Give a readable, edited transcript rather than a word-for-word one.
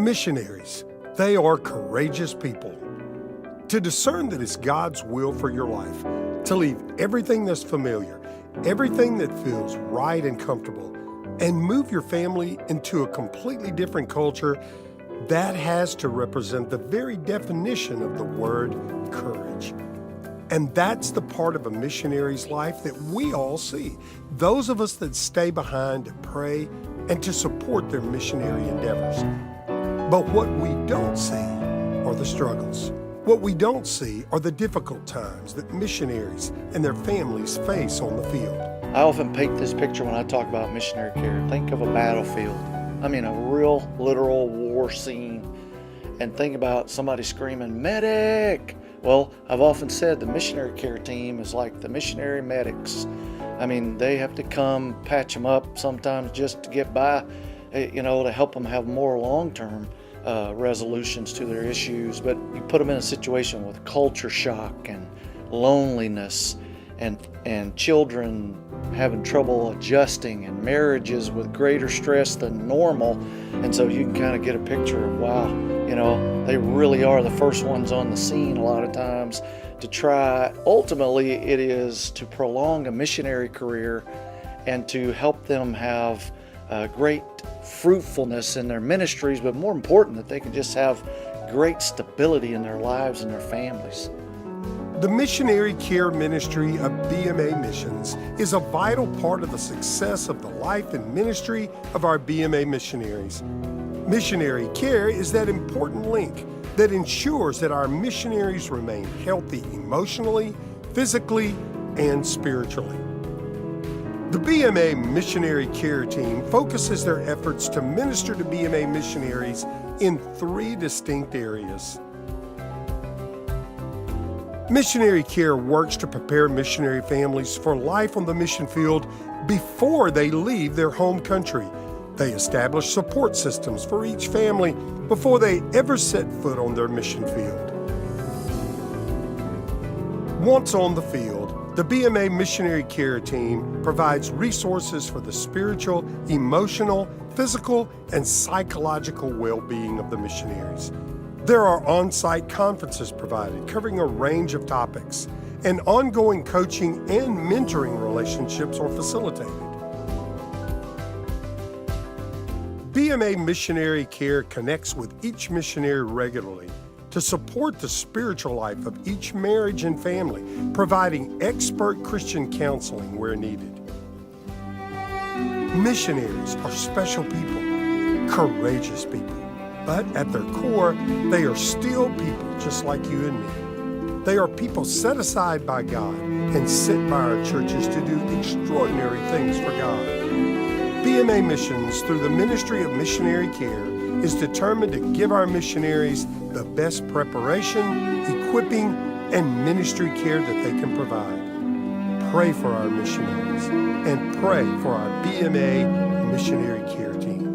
Missionaries, they are courageous people. To discern that it's God's will for your life, to leave everything that's familiar, everything that feels right and comfortable, and move your family into a completely different culture, that has to represent the very definition of the word courage. And that's the part of a missionary's life that we all see. Those of us that stay behind to pray and to support their missionary endeavors. But what we don't see are the struggles. What we don't see are the difficult times that missionaries and their families face on the field. I often paint this picture when I talk about missionary care. Think of a battlefield. I mean, a real literal war scene. And think about somebody screaming, "Medic!" Well, I've often said the missionary care team is like the missionary medics. I mean, they have to come patch them up sometimes just to get by, to help them have more long-term resolutions to their issues. But you put them in a situation with culture shock and loneliness and children having trouble adjusting and marriages with greater stress than normal. And so you can kind of get a picture of, wow, they really are the first ones on the scene a lot of times to try. Ultimately, it is to prolong a missionary career and to help them have great fruitfulness in their ministries, but more important, that they can just have great stability in their lives and their families. The missionary care ministry of BMA Missions is a vital part of the success of the life and ministry of our BMA missionaries. Missionary care is that important link that ensures that our missionaries remain healthy emotionally, physically, and spiritually. The BMA Missionary Care Team focuses their efforts to minister to BMA missionaries in 3 distinct areas. Missionary care works to prepare missionary families for life on the mission field before they leave their home country. They establish support systems for each family before they ever set foot on their mission field. Once on the field, the BMA Missionary Care Team provides resources for the spiritual, emotional, physical, and psychological well-being of the missionaries. There are on-site conferences provided covering a range of topics, and ongoing coaching and mentoring relationships are facilitated. BMA Missionary Care connects with each missionary regularly to support the spiritual life of each marriage and family, providing expert Christian counseling where needed. Missionaries are special people, courageous people, but at their core, they are still people just like you and me. They are people set aside by God and sent by our churches to do extraordinary things for God. BMA Missions, through the Ministry of Missionary Care, is determined to give our missionaries the best preparation, equipping, and ministry care that they can provide. Pray for our missionaries and pray for our BMA Missionary Care Team.